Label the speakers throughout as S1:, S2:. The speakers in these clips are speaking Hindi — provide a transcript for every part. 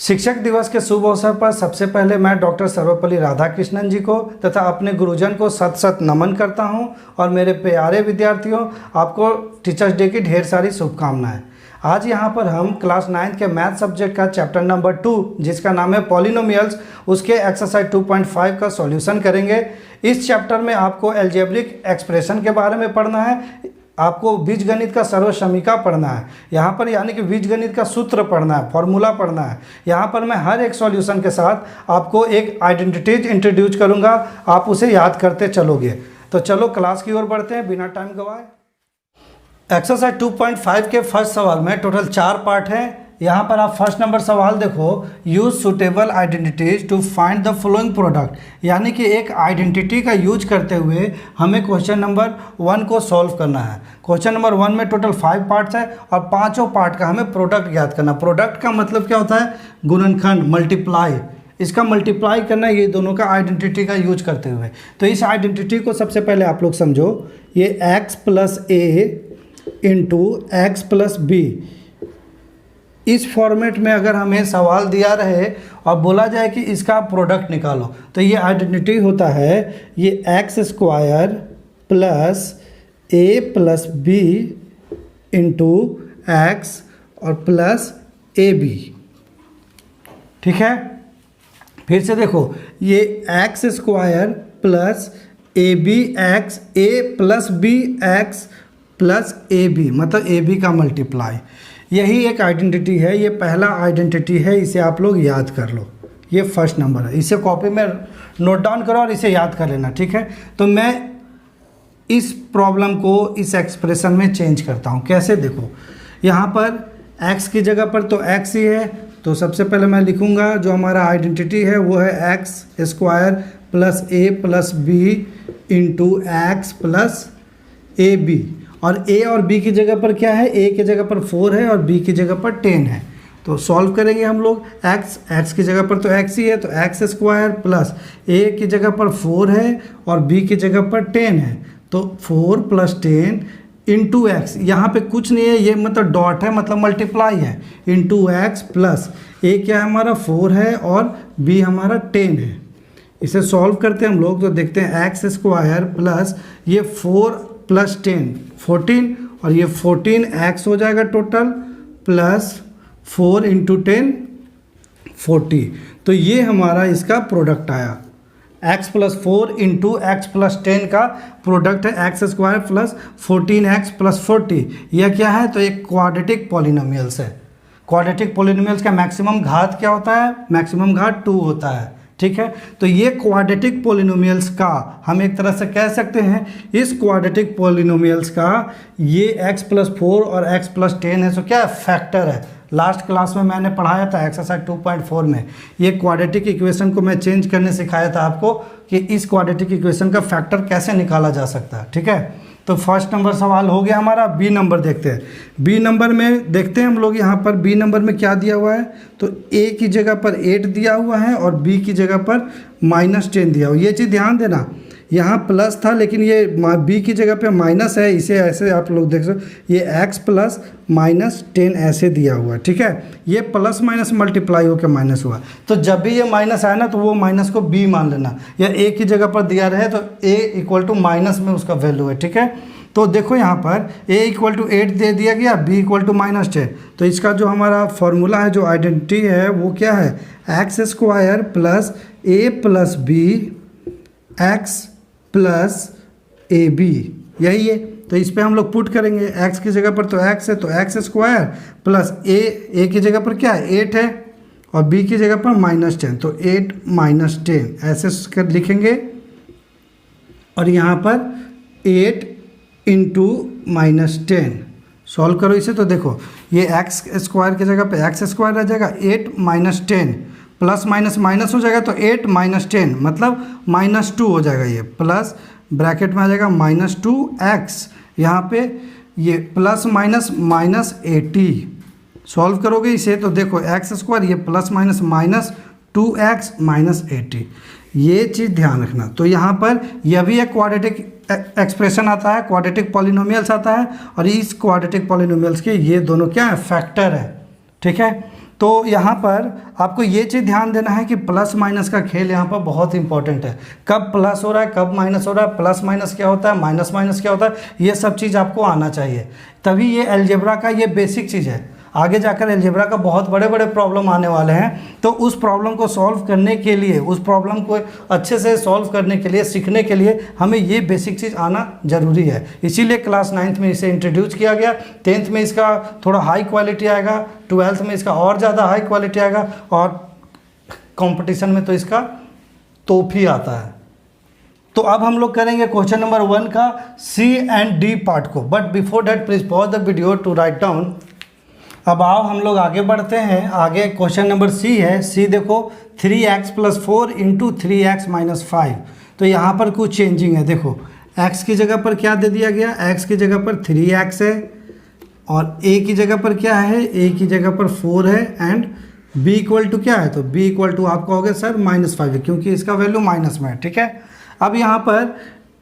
S1: शिक्षक दिवस के शुभ अवसर पर सबसे पहले मैं डॉक्टर सर्वपल्ली राधाकृष्णन जी को तथा अपने गुरुजन को सत सत नमन करता हूं और मेरे प्यारे विद्यार्थियों, आपको टीचर्स डे की ढेर सारी शुभकामनाएं। आज यहां पर हम क्लास 9 के मैथ सब्जेक्ट का चैप्टर नंबर 2 जिसका नाम है पॉलिनोमियल्स, उसके एक्सरसाइज 2.5 का सॉल्यूशन करेंगे। इस चैप्टर में आपको अलजेब्रिक एक्सप्रेशन के बारे में पढ़ना है, आपको बीजगणित का सर्वसमीका पढ़ना है, यहाँ पर यानी कि बीजगणित का सूत्र पढ़ना है, फॉर्मूला पढ़ना है। यहाँ पर मैं हर एक सॉल्यूशन के साथ आपको एक आइडेंटिटीज इंट्रोड्यूस करूँगा, आप उसे याद करते चलोगे। तो चलो क्लास की ओर बढ़ते हैं बिना टाइम गवाए। एक्सरसाइज 2.5 के फर्स्ट सवाल में टोटल 4 पार्ट हैं। यहाँ पर आप फर्स्ट नंबर सवाल देखो, use suitable identities to find the following product, यानी कि एक आइडेंटिटी का यूज करते हुए हमें क्वेश्चन नंबर 1 को सॉल्व करना है। क्वेश्चन नंबर 1 में टोटल 5 पार्ट्स है और पांचों पार्ट का हमें प्रोडक्ट ज्ञात करना। प्रोडक्ट का मतलब क्या होता है? गुणनखंड, मल्टीप्लाई, इसका मल्टीप्लाई करना, ये दोनों का आइडेंटिटी का यूज करते हुए। तो इस आइडेंटिटी को सबसे पहले आप लोग समझो, ये x plus a into x plus B, इस फॉर्मेट में अगर हमें सवाल दिया रहे और बोला जाए कि इसका प्रोडक्ट निकालो, तो ये आइडेंटिटी होता है ये x square plus a plus b into x और प्लस ए बी। ठीक है, फिर से देखो, ये x square plus a b x, a plus b x plus a b, मतलब ए बी का मल्टीप्लाई। यही एक आइडेंटिटी है, ये पहला आइडेंटिटी है, इसे आप लोग याद कर लो। ये फर्स्ट नंबर है, इसे कॉपी में नोट डाउन करो और इसे याद कर लेना। ठीक है, तो मैं इस प्रॉब्लम को इस एक्सप्रेशन में चेंज करता हूँ। कैसे? देखो, यहाँ पर x की जगह पर तो x ही है, तो सबसे पहले मैं लिखूँगा जो हमारा आइडेंटिटी है वो है x square plus a plus b into x plus a b. और a और b की जगह पर क्या है? a की जगह पर 4 है और b की जगह पर 10 है। तो सॉल्व करेंगे हम लोग। x की जगह पर तो x ही है, तो एक्स स्क्वायर प्लस a की जगह पर 4 है और b की जगह पर 10 है, तो 4 प्लस 10 इंटू एक्स, यहाँ पे कुछ नहीं है, ये मतलब डॉट है, मतलब मल्टीप्लाई है, इंटू एक्स प्लस a क्या है हमारा 4 है और b हमारा 10 है। इसे सॉल्व करते हैं हम लोग, तो देखते हैं एक्स स्क्वायर प्लस ये 4 प्लस 10 14 और ये 14x हो जाएगा टोटल, प्लस 4 इंटू 10 40। तो ये हमारा इसका प्रोडक्ट आया, x plus 4 into x plus 10 का प्रोडक्ट है x square plus 14x plus 40। यह क्या है? तो एक क्वाड्रेटिक पॉलिनोमियल्स है। क्वाड्रेटिक पॉलिनोमियल्स का मैक्सिमम घात क्या होता है? मैक्सिमम घात 2 होता है। ठीक है, तो ये क्वाड्रेटिक पॉलिनोमियल्स का हम एक तरह से कह सकते हैं, इस क्वाड्रेटिक पॉलिनोमियल्स का ये x प्लस 4 और x प्लस 10 है, सो क्या है? फैक्टर है। लास्ट क्लास में मैंने पढ़ाया था एक्सरसाइज 2.4 में, ये क्वाड्रेटिक इक्वेशन को मैं चेंज करने सिखाया था आपको कि इस क्वाड्रेटिक इक्वेशन का फैक्टर कैसे निकाला जा सकता है। ठीक है, तो फर्स्ट नंबर सवाल हो गया हमारा। बी नंबर देखते हैं। बी नंबर में देखते हैं हम लोग, यहाँ पर बी नंबर में क्या दिया हुआ है? तो ए की जगह पर 8 दिया हुआ है और बी की जगह पर -10 दिया हुआ है। ये चीज़ ध्यान देना, यहाँ प्लस था लेकिन ये बी की जगह पे माइनस है, इसे ऐसे आप लोग देख सकते, ये x प्लस -10 ऐसे दिया हुआ है। ठीक है, ये प्लस माइनस मल्टीप्लाई होकर माइनस हुआ, तो जब भी ये माइनस आए ना तो वो माइनस को b मान लेना, या a की जगह पर दिया रहे तो a इक्वल टू माइनस में उसका वैल्यू है। ठीक है, तो देखो यहाँ पर a इक्वल टू 8 दे दिया गया, b इक्वल टू -10, तो इसका जो हमारा फॉर्मूला है, जो आइडेंटिटी है वो क्या है? X square plus a plus b x plus a b, यही है। तो इस पर हम लोग पुट करेंगे, x की जगह पर तो x है, तो एक्स स्क्वायर प्लस a की जगह पर क्या है? 8 है और b की जगह पर -10, तो 8 -10 ऐसे कर लिखेंगे। और यहाँ पर 8 इंटू -10 सॉल्व करो इसे, तो देखो ये एक्स स्क्वायर की जगह पे एक्स स्क्वायर रह जाएगा, 8 -10 प्लस माइनस माइनस हो जाएगा, तो 8 -10 मतलब -2 हो जाएगा, ये प्लस ब्रैकेट में आ जाएगा -2x, यहाँ पे ये प्लस माइनस -80 सॉल्व करोगे इसे, तो देखो एक्स स्क्वायर ये प्लस माइनस -2x -80, ये चीज़ ध्यान रखना। तो यहाँ पर यह भी एक क्वाड्रेटिक एक्सप्रेशन आता है, क्वाड्रेटिक पॉलिनोमियल्स आता है, और इस क्वाड्रेटिक पॉलिनोमियल्स के ये दोनों क्या है? फैक्टर है। ठीक है, तो यहाँ पर आपको ये चीज़ ध्यान देना है कि प्लस माइनस का खेल यहाँ पर बहुत इंपॉर्टेंट है। कब प्लस हो रहा है, कब माइनस हो रहा है, प्लस माइनस क्या होता है, माइनस माइनस क्या होता है, ये सब चीज़ आपको आना चाहिए, तभी ये अलजेब्रा का ये बेसिक चीज़ है। आगे जाकर अलजेब्रा का बहुत बड़े बड़े प्रॉब्लम आने वाले हैं, तो उस प्रॉब्लम को सॉल्व करने के लिए, उस प्रॉब्लम को अच्छे से सॉल्व करने के लिए, सीखने के लिए हमें ये बेसिक चीज़ आना ज़रूरी है। इसीलिए क्लास 9th में इसे इंट्रोड्यूस किया गया, 10th में इसका थोड़ा हाई क्वालिटी आएगा, 12th में इसका और ज़्यादा हाई क्वालिटी आएगा, और कंपटीशन में तो इसका तोप ही आता है। तो अब हम लोग करेंगे क्वेश्चन नंबर 1 का C एंड D पार्ट को, but before that please pause the video to write down. अब आओ हम लोग आगे बढ़ते हैं। आगे क्वेश्चन नंबर C है। C देखो 3x + 4 × 3x - 5। तो यहाँ पर कुछ चेंजिंग है। देखो x की जगह पर क्या दे दिया गया, x की जगह पर 3x है, और a की जगह पर क्या है, a की जगह पर 4 है, एंड b = क्या है, तो b = आप कहोगे सर -5 है, क्योंकि इसका वैल्यू माइनस में है। ठीक है, अब यहाँ पर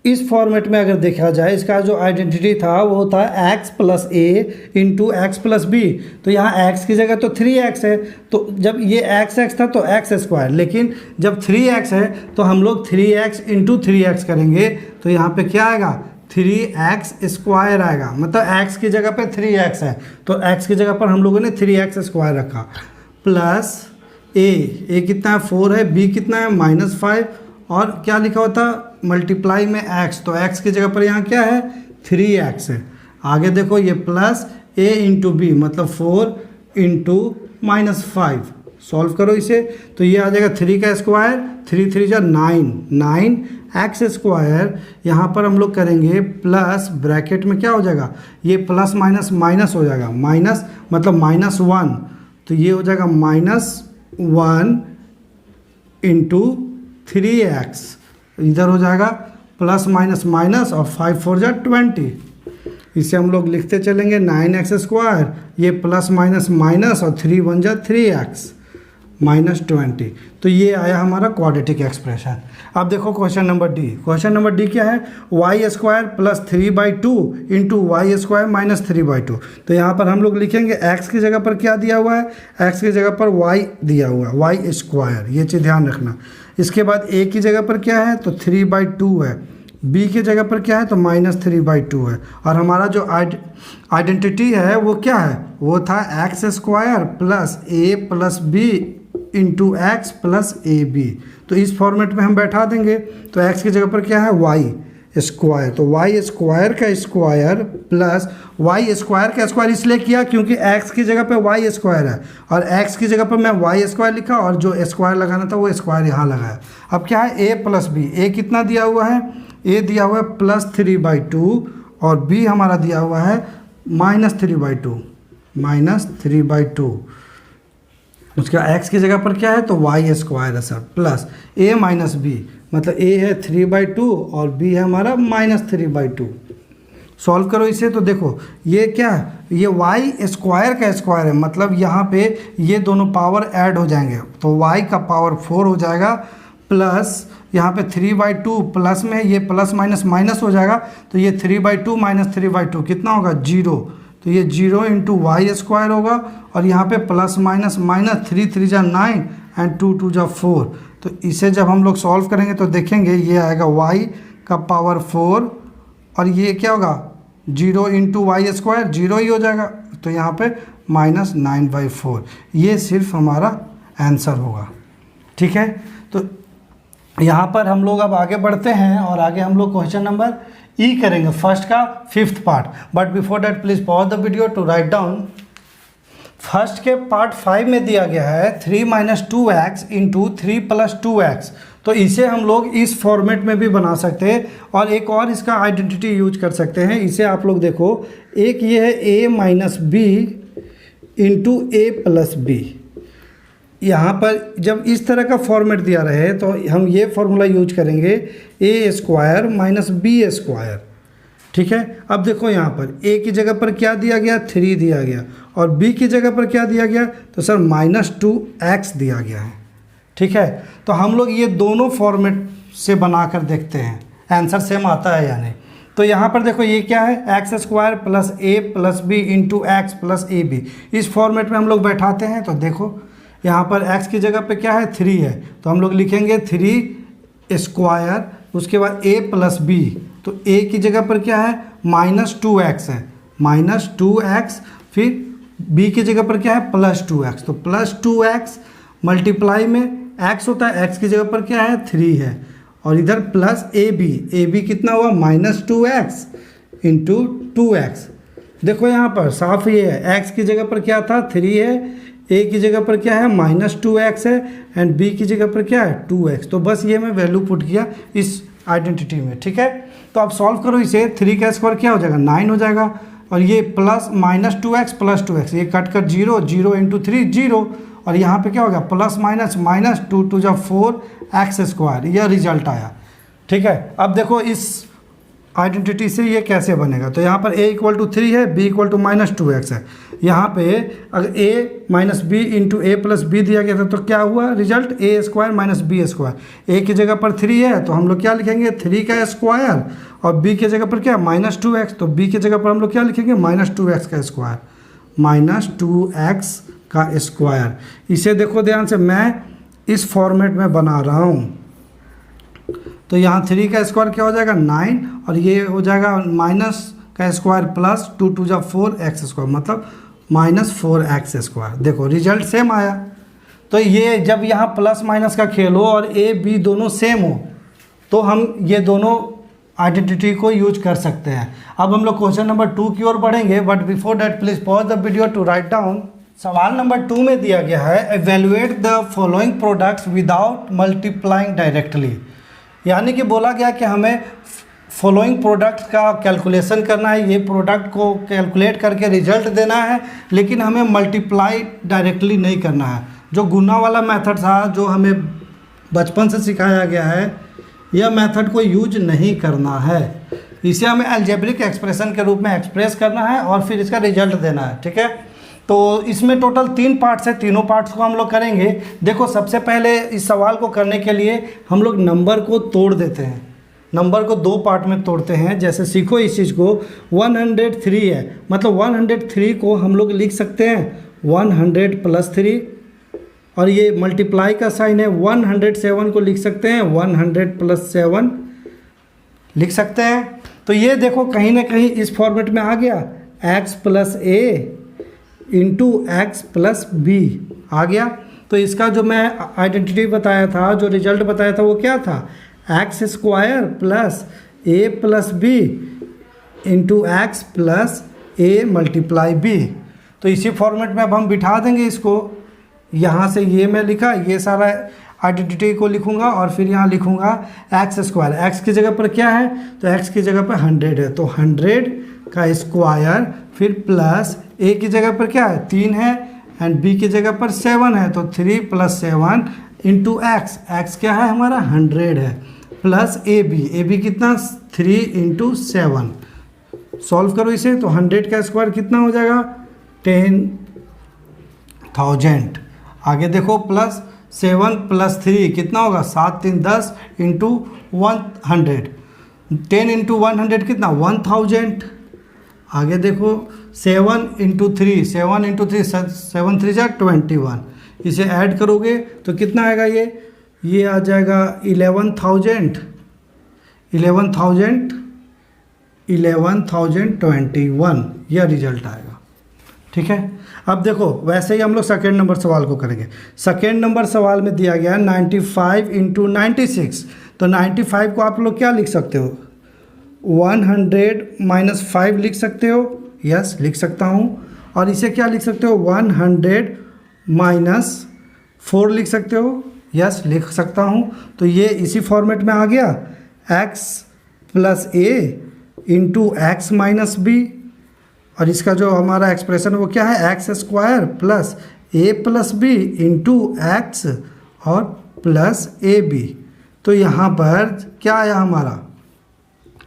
S1: इस फॉर्मेट में अगर देखा जाए, इसका जो आइडेंटिटी था वो था x + a × x + b। तो यहाँ x की जगह तो 3x है, तो जब ये x था तो x², लेकिन जब 3x है तो हम लोग 3x × 3x करेंगे, तो यहाँ पे क्या आएगा, 3x² आएगा। मतलब x की जगह पे 3x है, तो x की जगह पर हम लोगों ने 3x² रखा, प्लस a कितना है, 4 है, b कितना है, -5, और क्या लिखा होता, मल्टीप्लाई में x, तो x की जगह पर यहाँ क्या है, 3x है। आगे देखो ये प्लस a × b, मतलब 4 × -5, सॉल्व करो इसे, तो ये आ जाएगा 3 का स्क्वायर, 3 3 जा 9x²। यहाँ पर हम लोग करेंगे प्लस, ब्रैकेट में क्या हो जाएगा, ये प्लस माइनस माइनस हो जाएगा, माइनस मतलब -1, तो ये हो जाएगा -1 × 3x, इधर हो जाएगा प्लस माइनस माइनस, और 5 4 जा 20। इसे हम लोग लिखते चलेंगे 9x², ये प्लस माइनस माइनस, और 3 1 जा 3x -20। तो ये आया हमारा क्वाड्रेटिक एक्सप्रेशन। अब देखो question number D. Question number D क्या है, y² + 3/2 × y² - 3/2। तो यहाँ पर हम लोग लिखेंगे x की जगह पर क्या दिया हुआ है, x की जगह पर y दिया हुआ है, y², ये चीज़ ध्यान रखना। इसके बाद a की जगह पर क्या है, तो 3/2 है, b की जगह पर क्या है, तो -3/2 है, और हमारा जो आइडेंटिटी है वो क्या है, वो था x² + a + b × x + ab। तो इस फॉर्मेट में हम बैठा देंगे, तो x की जगह पर क्या है, y², तो y² का स्क्वायर प्लस y² का स्क्वायर इसलिए किया क्योंकि x की जगह पे y² है, और x की जगह पर मैं y² लिखा, और जो स्क्वायर लगाना था वो स्क्वायर यहाँ लगाया। अब क्या है, a + b, a कितना दिया हुआ है, a दिया हुआ है +3/2, और b हमारा दिया हुआ है -3/2। उसका x की जगह पर क्या है, तो y² है सर, प्लस a - b, मतलब a है 3/2 और b है हमारा -3/2। सॉल्व करो इसे, तो देखो ये क्या है, ये y² का स्क्वायर है, मतलब यहाँ पे ये दोनों पावर ऐड हो जाएंगे, तो y का पावर 4 हो जाएगा, प्लस यहाँ पे 3/2 प्लस में ये प्लस माइनस माइनस हो जाएगा, तो ये 3/2 - 3/2 कितना होगा, 0, तो ये 0 × y² होगा, और यहाँ पे प्लस माइनस माइनस, 3 3 जा 9 एंड 2 2 जा 4। तो इसे जब हम लोग सॉल्व करेंगे तो देखेंगे ये आएगा y का पावर 4, और ये क्या होगा, 0 × y², 0 ही हो जाएगा, तो यहाँ पे -9/4। ये सिर्फ हमारा आंसर होगा। ठीक है, तो यहाँ पर हम लोग अब आगे बढ़ते हैं, और आगे हम लोग क्वेश्चन नंबर ई करेंगे, फर्स्ट का 5th part. But before that please pause the video to write down. First के पार्ट 5 में दिया गया है 3 - 2x × 3 + 2x। तो इसे हम लोग इस फॉर्मेट में भी बना सकते हैं, और एक और इसका आइडेंटिटी यूज कर सकते हैं। इसे आप लोग देखो, एक ये है a - b × a + b। यहाँ पर जब इस तरह का फॉर्मेट दिया रहे तो हम ये फॉर्मूला यूज करेंगे, a² - b²। ठीक है, अब देखो यहाँ पर a की जगह पर क्या दिया गया, 3 दिया गया, और b की जगह पर क्या दिया गया, तो सर -2x दिया गया है। ठीक है, तो हम लोग ये दोनों फॉर्मेट से बना कर देखते हैं आंसर सेम आता है या नहीं। तो यहाँ पर देखो ये क्या है, x square plus a plus b into x plus a b, इस फॉर्मेट में हम लोग बैठाते हैं। तो देखो यहाँ पर x की जगह पे क्या है 3 है, तो हम लोग लिखेंगे 3 स्क्वायर, उसके बाद a प्लस बी, तो a की जगह पर क्या है -2x है, -2x, फिर b की जगह पर क्या है +2x, तो +2x मल्टीप्लाई में x होता है, x की जगह पर क्या है 3 है, और इधर प्लस ए बी कितना हुआ -2x इंटू 2x। देखो यहाँ पर साफ ये है, x की जगह पर क्या था 3 है, a की जगह पर क्या है -2x है, एंड b की जगह पर क्या है 2x। तो बस ये मैं वैल्यू पुट किया इस आइडेंटिटी में, ठीक है। तो आप सॉल्व करो इसे, 3 का स्क्वायर क्या हो जाएगा 9 हो जाएगा, और ये प्लस -2x प्लस 2x, ये कट कर 0, 0 इंटू 3 0, और यहाँ पे क्या हो गया प्लस माइनस 2 2 जा 4 एक्स स्क्वायर, यह रिजल्ट आया, ठीक है। अब देखो इस आइडेंटिटी से ये कैसे बनेगा, तो यहाँ पर a = 3 है, b = -2x है, यहाँ पे अगर a minus b into a plus b दिया गया था, तो क्या हुआ result a square minus b square. a की जगह पर 3 है, तो हम लोग क्या लिखेंगे 3 का स्क्वायर, और b की जगह पर क्या -2x, तो b की जगह पर हम लोग क्या लिखेंगे -2x का स्क्वायर, -2x का स्क्वायर। इसे देखो ध्यान से, मैं इस फॉर्मेट में बना रहा हूँ, तो यहाँ 3 का स्क्वायर क्या हो जाएगा 9, और ये हो जाएगा माइनस का स्क्वायर प्लस 2 2 जा 4 एक्स स्क्वायर, मतलब -4x स्क्वायर। देखो रिजल्ट सेम आया। तो ये जब यहाँ प्लस माइनस का खेल हो और ए बी दोनों सेम हो, तो हम ये दोनों आइडेंटिटी को यूज कर सकते हैं। अब हम लोग क्वेश्चन नंबर 2 की ओर बढ़ेंगे, but before that please pause the video to write down. सवाल नंबर 2 में दिया गया है evaluate the following products without multiplying directly, यानी कि बोला गया कि हमें फॉलोइंग प्रोडक्ट्स का कैलकुलेशन करना है, ये प्रोडक्ट को कैलकुलेट करके रिजल्ट देना है, लेकिन हमें मल्टीप्लाई डायरेक्टली नहीं करना है। जो गुना वाला मेथड था, जो हमें बचपन से सिखाया गया है, यह मेथड को यूज नहीं करना है। इसे हमें अलजेब्रिक एक्सप्रेशन के रूप में एक्सप्रेस करना है और फिर इसका रिजल्ट देना है, ठीक है। तो इसमें टोटल 3 पार्ट्स है, तीनों पार्ट्स को हम लोग करेंगे। देखो सबसे पहले इस सवाल को करने के लिए हम लोग नंबर को तोड़ देते हैं, नंबर को 2 पार्ट में तोड़ते हैं। जैसे सीखो इस चीज़ को, 103 है, मतलब 103 को हम लोग लिख सकते हैं 100 प्लस 3, और ये मल्टीप्लाई का साइन है। 107 को लिख सकते हैं 100 प्लस 7 लिख सकते हैं। तो ये देखो कहीं ना कहीं इस फॉर्मेट में आ गया, x plus a into x plus B आ गया। तो इसका जो मैं आइडेंटिटी बताया था, जो रिजल्ट बताया था, वो क्या था x square plus a plus b into x plus a multiply b. तो इसी फॉर्मेट में अब हम बिठा देंगे इसको। यहाँ से ये मैं लिखा, ये सारा आइडेंटिटी को लिखूंगा, और फिर यहाँ लिखूंगा एक्स स्क्वायर। एक्स की जगह पर क्या है, तो एक्स की जगह पर 100 है, तो 100 का स्क्वायर, फिर प्लस ए की जगह पर क्या है 3 है, एंड बी की जगह पर 7 है, तो 3 प्लस 7 इंटू एक्स, एक्स क्या है हमारा 100 है, प्लस ए बी कितना 3 इंटू 7। सॉल्व करो इसे, तो 100 का स्क्वायर कितना हो जाएगा 10,000। आगे देखो प्लस 7 प्लस 3 कितना होगा 7 3 10 इंटू 100, 10 इंटू 100 कितना 1000। आगे देखो 7 इंटू 3, 7 इंटू 3 7 3 जा 21, इसे ऐड करोगे तो कितना आएगा, ये आ जाएगा 11,021, यह रिजल्ट आएगा, ठीक है। अब देखो वैसे ही हम लोग सेकेंड नंबर सवाल को करेंगे। सेकेंड नंबर सवाल में दिया गया 95 इंटू 96, तो 95 को आप लोग क्या लिख सकते हो 100 माइनस 5 लिख सकते हो, यस लिख सकता हूँ। और इसे क्या लिख सकते हो 100 माइनस 4 लिख सकते हो, यस लिख सकता हूँ। तो ये इसी फॉर्मेट में आ गया x plus a into x minus b, और इसका जो हमारा एक्सप्रेशन वो क्या है x square plus a plus b into x और प्लस ए बी। तो यहाँ पर क्या आया हमारा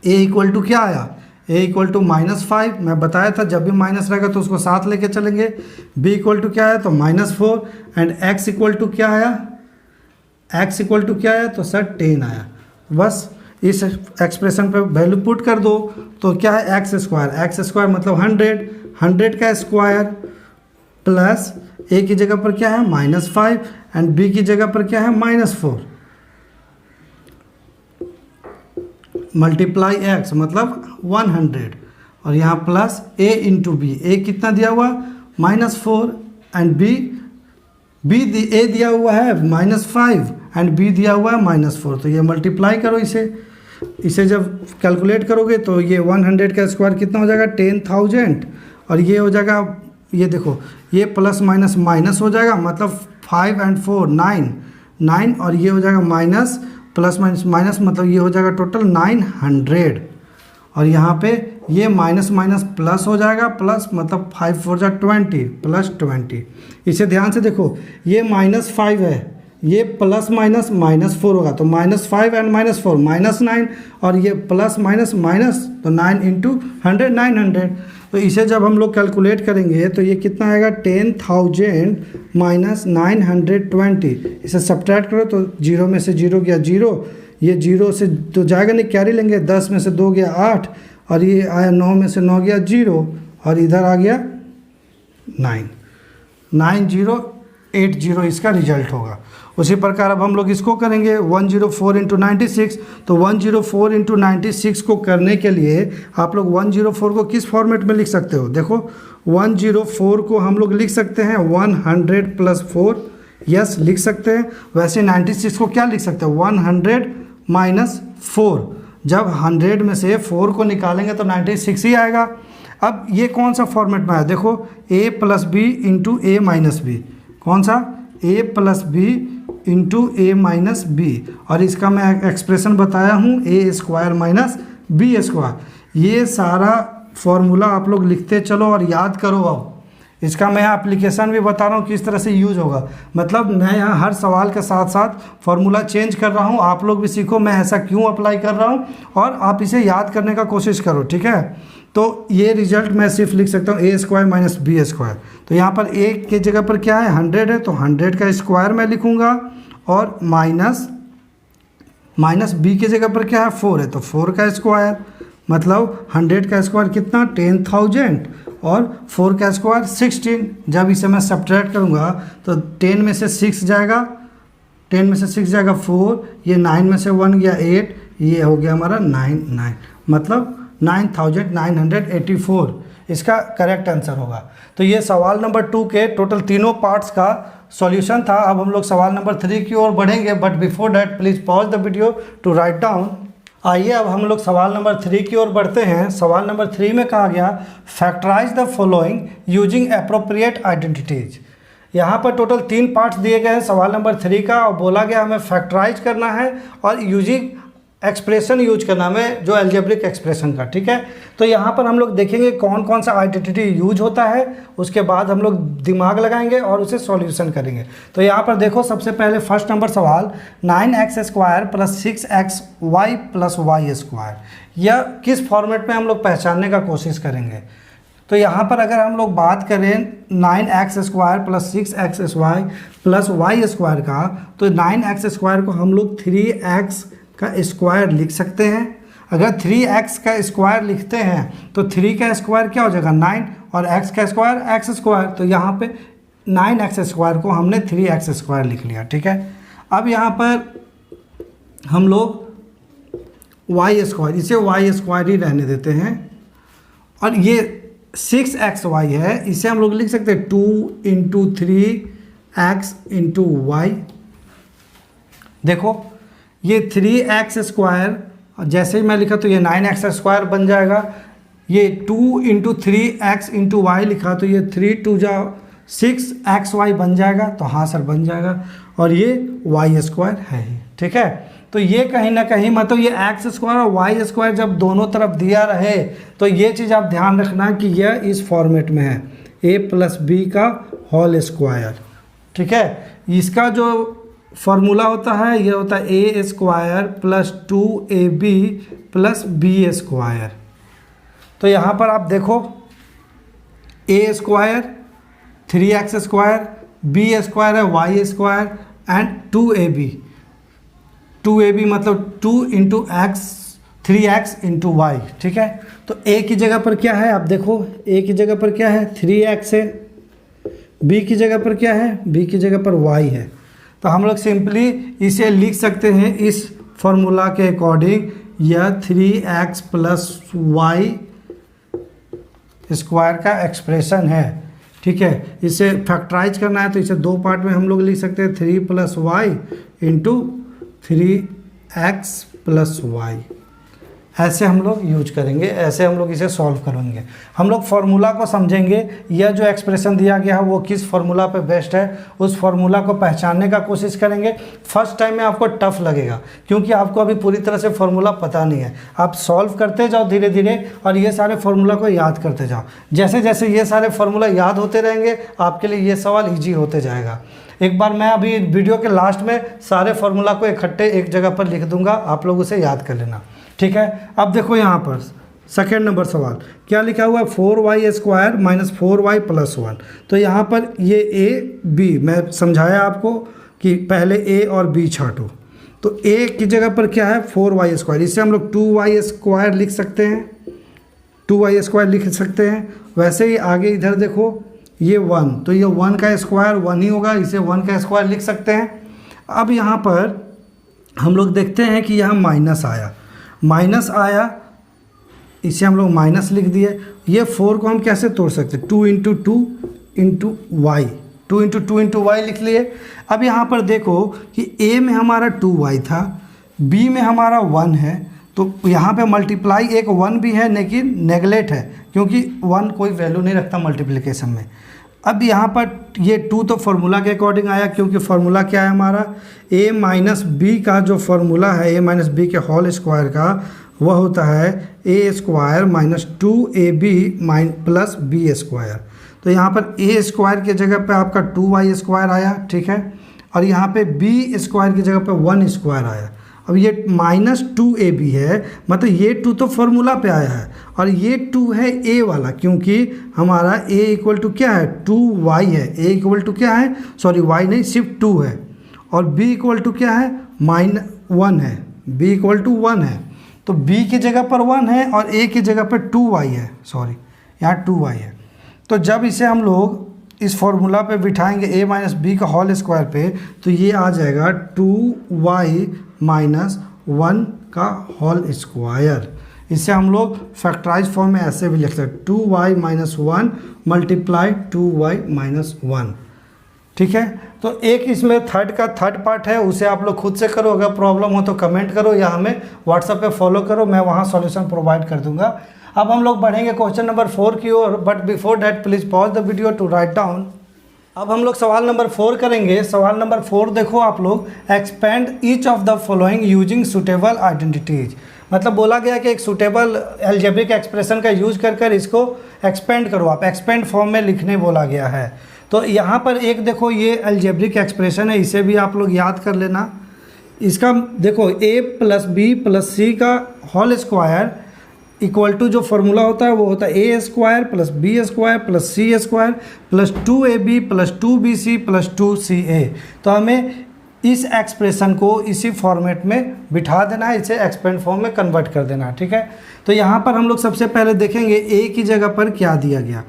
S1: a इक्वल टू क्या आया, a इक्वल टू -5। मैं बताया था जब भी माइनस रहेगा तो उसको साथ लेके चलेंगे। b इक्वल टू क्या है तो -4, एंड x इक्वल टू क्या आया, x इक्वल टू क्या आया तो सर 10 आया। बस इस एक्सप्रेशन पे वैल्यू पुट कर दो तो क्या है एक्स स्क्वायर मतलब 100 का स्क्वायर प्लस ए की जगह पर क्या है -5 एंड बी की जगह पर क्या है -4 मल्टीप्लाई एक्स मतलब 100 और यहाँ प्लस ए इंटू बी। ए कितना दिया हुआ -4 एंड ए दिया हुआ है -5 एंड बी दिया हुआ है -4। तो ये मल्टीप्लाई करो इसे जब कैलकुलेट करोगे तो ये 100 का स्क्वायर कितना हो जाएगा 10,000 और ये हो जाएगा, ये देखो ये प्लस माइनस माइनस हो जाएगा मतलब 5 एंड 4 9 और ये हो जाएगा माइनस प्लस माइनस मतलब ये हो जाएगा टोटल 900 और यहाँ पे ये माइनस माइनस प्लस हो जाएगा प्लस मतलब 5 4 जा 20 प्लस 20। इसे ध्यान से देखो ये -5 है, ये प्लस माइनस -4 होगा तो -5 एंड -4 -9 और ये प्लस माइनस माइनस तो 9 इंटू 100 900। तो इसे जब हम लोग कैलकुलेट करेंगे तो ये कितना आएगा 10,000 माइनस 920। इसे सब्ट्रैक्ट करो तो 0 में से 0 गया 0, ये 0 से तो जाएगा नहीं कैरी लेंगे, 10 में से 2 गया 8 और ये आया 9 में से 9 गया 0 और इधर आ गया 9080 इसका रिजल्ट होगा। उसी प्रकार अब हम लोग इसको करेंगे 104 इंटू 96। तो 104 इंटू 96 को करने के लिए आप लोग 104 को किस फॉर्मेट में लिख सकते हो, देखो 104 को हम लोग लिख सकते हैं 100 प्लस 4, यस लिख सकते हैं। वैसे 96 को क्या लिख सकते हैं 100 माइनस 4। जब 100 में से 4 को निकालेंगे तो 96 ही आएगा। अब ये कौन सा फॉर्मेट में आया, देखो a plus b into a minus b, कौन सा a plus b into a minus b और इसका मैं एक्सप्रेशन बताया हूँ a square minus b square. ये सारा फॉर्मूला आप लोग लिखते चलो और याद करो। अब इसका मैं यहाँ एप्लीकेशन भी बता रहा हूँ किस तरह से यूज होगा, मतलब मैं यहाँ हर सवाल के साथ साथ फॉर्मूला चेंज कर रहा हूँ, आप लोग भी सीखो मैं ऐसा क्यों अप्लाई कर रहा हूँ और आप इसे याद करने का कोशिश करो, ठीक है। तो ये रिजल्ट मैं सिर्फ लिख सकता हूँ a square minus b square. तो यहाँ पर ए की जगह पर क्या है 100 है तो 100 का स्क्वायर मैं लिखूँगा और माइनस बी की जगह पर क्या है 4 है तो 4 का स्क्वायर मतलब 100 का स्क्वायर कितना 10,000 और 4 का स्क्वायर 16। जब इसे मैं सब्ट्रैक्ट करूँगा तो 10 में से 6 जाएगा, 10 में से 6 जाएगा 4, ये 9 में से 1 गया 8, ये हो गया हमारा 9 मतलब 9,984 इसका करेक्ट आंसर होगा। तो ये सवाल नंबर 2 के टोटल तीनों पार्ट्स का सॉल्यूशन था। अब हम लोग सवाल नंबर 3 की ओर बढ़ेंगे, but before that please pause the video to write down. आइए अब हम लोग सवाल नंबर 3 की ओर बढ़ते हैं। सवाल नंबर 3 में कहा गया factorise the following using appropriate identities. यहाँ पर टोटल 3 पार्ट्स दिए गए हैं सवाल नंबर 3 का और बोला गया हमें फैक्टराइज करना है और यूजिंग एक्सप्रेशन यूज करना है जो एल्जेब्रिक एक्सप्रेशन का, ठीक है। तो यहाँ पर हम लोग देखेंगे कौन कौन सा आइडेंटिटी यूज होता है, उसके बाद हम लोग दिमाग लगाएंगे और उसे सॉल्यूशन करेंगे। तो यहाँ पर देखो सबसे पहले फर्स्ट नंबर सवाल 9x square plus 6xy plus y square, यह किस फॉर्मेट में हम लोग पहचानने का कोशिश करेंगे। तो यहाँ पर अगर हम लोग बात करें 9x square plus 6xy plus y square का, तो 9x स्क्वायर को हम लोग 3x का स्क्वायर लिख सकते हैं। अगर 3x का स्क्वायर लिखते हैं तो 3 का स्क्वायर क्या हो जाएगा 9 और x का स्क्वायर x स्क्वायर, तो यहाँ पे 9x स्क्वायर को हमने 3x स्क्वायर लिख लिया, ठीक है। अब यहाँ पर हम लोग y स्क्वायर, इसे y स्क्वायर ही रहने देते हैं और ये 6xy है, इसे हम लोग लिख सकते हैं 2 इंटू 3x इंटू वाई। देखो ये 3x स्क्वायर जैसे ही मैं लिखा तो ये 9x स्क्वायर बन जाएगा, ये 2 इंटू 3x इंटू वाई लिखा तो ये 3 2 जा 6xy बन जाएगा, तो हाँ सर बन जाएगा और ये y स्क्वायर है ही, ठीक है। तो ये कहीं ना कहीं मतलब ये x स्क्वायर और y स्क्वायर जब दोनों तरफ दिया रहे तो ये चीज़ आप ध्यान रखना कि यह इस फॉर्मेट में है a प्लस बी का होल स्क्वायर, ठीक है। इसका जो फॉर्मूला होता है ये होता है a square plus 2ab plus b square. तो यहाँ पर आप देखो a square 3x square, b square है y square and 2ab 2ab मतलब 2 into x 3x into Y, ठीक है। तो a की जगह पर क्या है, आप देखो a की जगह पर क्या है 3x है, b की जगह पर क्या है, b की जगह पर y है। तो हम लोग सिंपली इसे लिख सकते हैं इस फॉर्मूला के अकॉर्डिंग, यह 3x प्लस वाई स्क्वायर का एक्सप्रेशन है, ठीक है। इसे फैक्टराइज करना है तो इसे दो पार्ट में हम लोग लिख सकते हैं, 3 plus y into 3x plus y. ऐसे हम लोग यूज करेंगे, ऐसे हम लोग इसे सॉल्व करेंगे। हम लोग फार्मूला को समझेंगे, यह जो एक्सप्रेशन दिया गया है वो किस फार्मूला पे बेस्ट है, उस फार्मूला को पहचानने का कोशिश करेंगे। फर्स्ट टाइम में आपको टफ लगेगा क्योंकि आपको अभी पूरी तरह से फार्मूला पता नहीं है। आप सॉल्व करते जाओ धीरे धीरे और ये सारे फार्मूला को याद करते जाओ। जैसे जैसे ये सारे फार्मूला याद होते रहेंगे आपके लिए ये सवाल ईजी होते जाएगा। एक बार मैं अभी वीडियो के लास्ट में सारे फार्मूला को इकट्ठे एक जगह पर लिख दूंगा, आप लोग उसे याद कर लेना, ठीक है। अब देखो यहाँ पर सेकेंड नंबर सवाल क्या लिखा हुआ है, 4y square minus 4y plus 1। तो यहाँ पर ये a b मैं समझाया आपको कि पहले a और b छांटो। तो a की जगह पर क्या है 4y स्क्वायर, इसे हम लोग 2y स्क्वायर लिख सकते हैं, 2y स्क्वायर लिख सकते हैं। वैसे ही आगे इधर देखो ये 1, तो ये 1 का स्क्वायर 1 ही होगा, इसे 1 का स्क्वायर लिख सकते हैं। अब यहाँ पर हम लोग देखते हैं कि यहाँ माइनस आया, इसे हम लोग माइनस लिख दिए। ये 4 को हम कैसे तोड़ सकते हैं, 2 into 2 into y, 2 into 2 into y लिख लिए। अब यहाँ पर देखो कि a में हमारा 2y था, b में हमारा 1 है, तो यहाँ पे मल्टीप्लाई एक 1 भी है लेकिन नेगलेक्ट है क्योंकि 1 कोई वैल्यू नहीं रखता मल्टीप्लिकेशन में। अब यहाँ पर ये 2 तो फार्मूला के अकॉर्डिंग आया क्योंकि फार्मूला क्या है हमारा, a माइनस बी का जो फार्मूला है a माइनस बी के होल स्क्वायर का वह होता है a square minus 2ab plus b square. तो यहाँ पर a स्क्वायर की जगह पे आपका 2y स्क्वायर आया, ठीक है, और यहाँ पे b स्क्वायर की जगह पे 1 स्क्वायर आया। अब ये माइनस 2ab है, मतलब ये 2 तो फार्मूला पे आया है और ये 2 है a वाला क्योंकि हमारा a इक्वल टू क्या है 2y है, a इक्वल टू क्या है, सॉरी y नहीं सिर्फ 2 है, और b इक्वल टू क्या है -1 है, b इक्वल टू 1 है। तो b की जगह पर 1 है और a की जगह पर 2y है, सॉरी यहाँ 2y है। तो जब इसे हम लोग इस फॉर्मूला पे बिठाएंगे a माइनस बी का होल स्क्वायर पे, तो ये आ जाएगा 2y माइनस 1 का होल स्क्वायर। इसे हम लोग फैक्टराइज फॉर्म में ऐसे भी लिख सकते हैं, 2y minus 1 multiply 2y minus 1, ठीक है। तो एक इसमें थर्ड पार्ट है, उसे आप लोग खुद से करो, अगर प्रॉब्लम हो तो कमेंट करो या हमें व्हाट्सएप पे फॉलो करो, मैं वहाँ सॉल्यूशन प्रोवाइड कर दूंगा। अब हम लोग बढ़ेंगे क्वेश्चन नंबर 4 की ओर, but before that please pause the video to write down. अब हम लोग सवाल नंबर 4 करेंगे। सवाल नंबर 4 देखो आप लोग, expand each of the following using suitable identities. मतलब बोला गया कि एक सुटेबल एल्जेब्रिक एक्सप्रेशन का यूज कर इसको एक्सपेंड करो, आप एक्सपेंड फॉर्म में लिखने बोला गया है। तो यहाँ पर एक देखो ये एल्जेब्रिक एक्सप्रेशन है, इसे भी आप लोग याद कर लेना। इसका देखो a plus b plus c का होल स्क्वायर इक्वल टू जो फॉर्मूला होता है वो होता है a square plus b square plus c square plus 2ab plus 2bc plus 2ca। तो हमें इस एक्सप्रेशन को इसी फॉर्मेट में बिठा देना है, इसे एक्सपेंड फॉर्म में कन्वर्ट कर देना है, ठीक है। तो यहाँ पर हम लोग सबसे पहले देखेंगे a की जगह पर क्या दिया गया।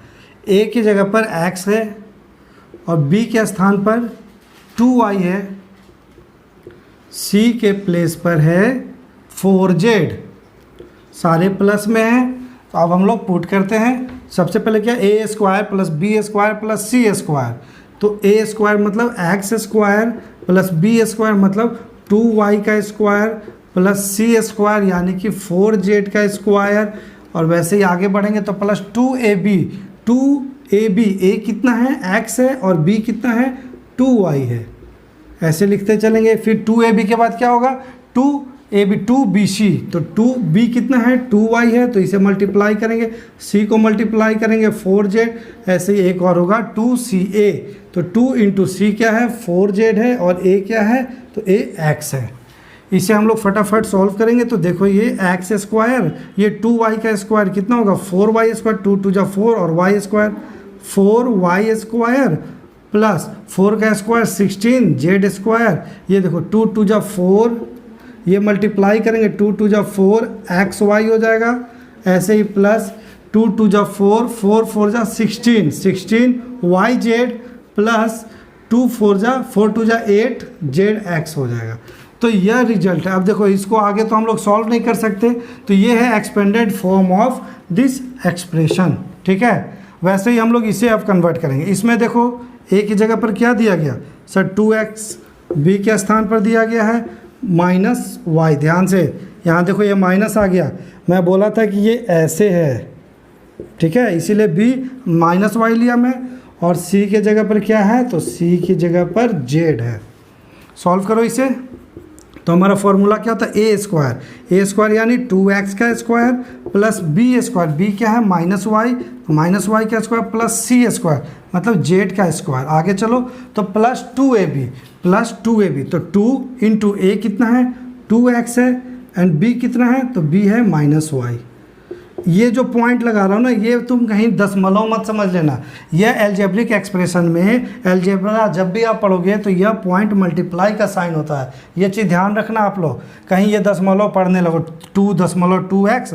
S1: a की जगह पर x है और b के स्थान पर 2y है, c के प्लेस पर है 4z, सारे प्लस में हैं। तो अब हम लोग पुट करते हैं। सबसे पहले क्या, a square plus b square plus c square. तो a स्क्वायर मतलब x square plus b square मतलब 2y का स्क्वायर प्लस c स्क्वायर यानी कि 4z का स्क्वायर। और वैसे ही आगे बढ़ेंगे तो प्लस 2ab, 2ab a कितना है x है और b कितना है 2y है, ऐसे लिखते चलेंगे। फिर 2ab के बाद क्या होगा 2ab 2bc, तो 2b कितना है 2y है, तो इसे मल्टीप्लाई करेंगे, c को मल्टीप्लाई करेंगे 4z, ऐसे ही एक और होगा 2ca। तो 2 इंटू सी क्या है 4z है और a क्या है तो a x है। इसे हम लोग फटाफट सॉल्व करेंगे। तो देखो ये x स्क्वायर, ये 2y का स्क्वायर कितना होगा 4y स्क्वायर, 2 2 जा 4 और y square 4y square plus 4 का स्क्वायर 16 z स्क्वायर। ये देखो 2 2 जा 4 ये मल्टीप्लाई करेंगे 2 2 जा 4 एक्स वाई हो जाएगा। ऐसे ही प्लस 2 2 जा 4 4 4 जा 16 16 वाई जेड प्लस 2 4 जा 4 2 जा 8 जेड एक्स हो जाएगा। तो यह रिजल्ट है। अब देखो इसको आगे तो हम लोग सॉल्व नहीं कर सकते, तो ये है expanded form of this expression. ठीक है, वैसे ही हम लोग इसे अब कन्वर्ट करेंगे। इसमें देखो ए की जगह पर क्या दिया गया सर 2x, बी के स्थान पर दिया गया है माइनस वाई। ध्यान से यहाँ देखो ये माइनस आ गया, मैं बोला था कि ये ऐसे है, ठीक है, इसीलिए बी माइनस वाई लिया मैं। और सी के जगह पर क्या है, तो सी की जगह पर जेड है। सॉल्व करो इसे, तो हमारा फॉर्मूला क्या होता है ए स्क्वायर यानी 2x का square plus b square, b क्या है माइनस वाई का स्क्वायर प्लस सी स्क्वायर मतलब जेड का स्क्वायर। आगे चलो तो प्लस 2ab, तो 2 इंटू ए कितना है 2x है एंड बी कितना है, तो बी है माइनस वाई। ये जो पॉइंट लगा रहा हूँ ना, ये तुम कहीं दशमलव मत समझ लेना। यह एल्जेब्रिक एक्सप्रेशन में, एल्जेब्रा जब भी आप पढ़ोगे तो यह पॉइंट मल्टीप्लाई का साइन होता है। ये चीज़ ध्यान रखना आप लोग, कहीं ये दशमलव पढ़ने लगो 2.2x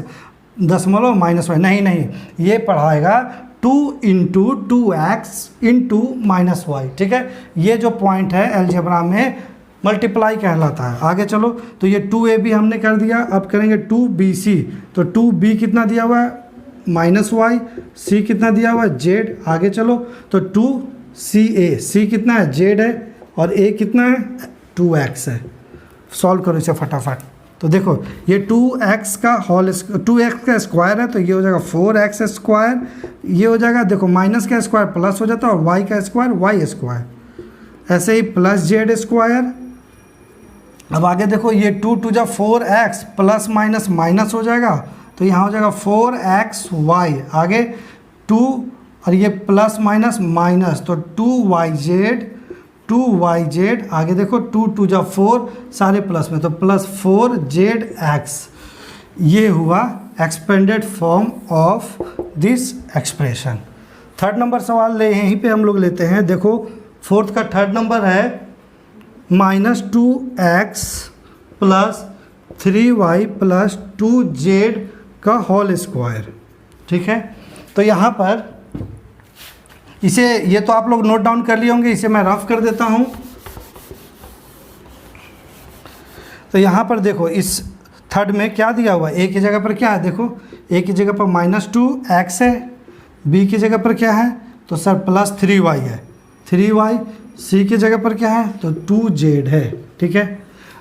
S1: दशमलव माइनस वाई, नहीं, ये पढ़ाएगा 2 into 2x into minus y. ठीक है, ये जो पॉइंट है एल्जेब्रा में मल्टीप्लाई कहलाता है। आगे चलो तो ये 2ab हमने कर दिया, अब करेंगे 2bc, तो 2b कितना दिया हुआ है माइनस वाई, c कितना दिया हुआ है जेड। आगे चलो तो 2ca, c कितना है जेड है और a कितना है 2x है। सॉल्व करो इसे फटाफट। तो देखो ये 2x का स्क्वायर है, तो ये हो जाएगा 4x स्क्वायर, ये हो जाएगा देखो माइनस का स्क्वायर प्लस हो जाता है और y का स्क्वायर y स्क्वायर, ऐसे ही प्लस जेड स्क्वायर। अब आगे देखो ये 2 2 जा 4x प्लस माइनस माइनस हो जाएगा, तो यहाँ हो जाएगा 4xy। आगे 2 और ये प्लस माइनस माइनस, तो 2yz। आगे देखो 2 2 जा 4 सारे प्लस में, तो प्लस 4zx। ये हुआ expanded form of this expression. Third number सवाल यहीं पे हम लोग लेते हैं। देखो फोर्थ का थर्ड नंबर है -2x plus 3y plus 2z का होल स्क्वायर। ठीक है, तो यहाँ पर इसे, ये तो आप लोग नोट डाउन कर लिए होंगे, इसे मैं रफ कर देता हूँ। तो यहाँ पर देखो इस थर्ड में क्या दिया हुआ है, ए की जगह पर क्या है, देखो ए की जगह पर -2x है, बी की जगह पर क्या है, तो सर प्लस 3y है, 3y, सी की जगह पर क्या है, तो 2z है। ठीक है,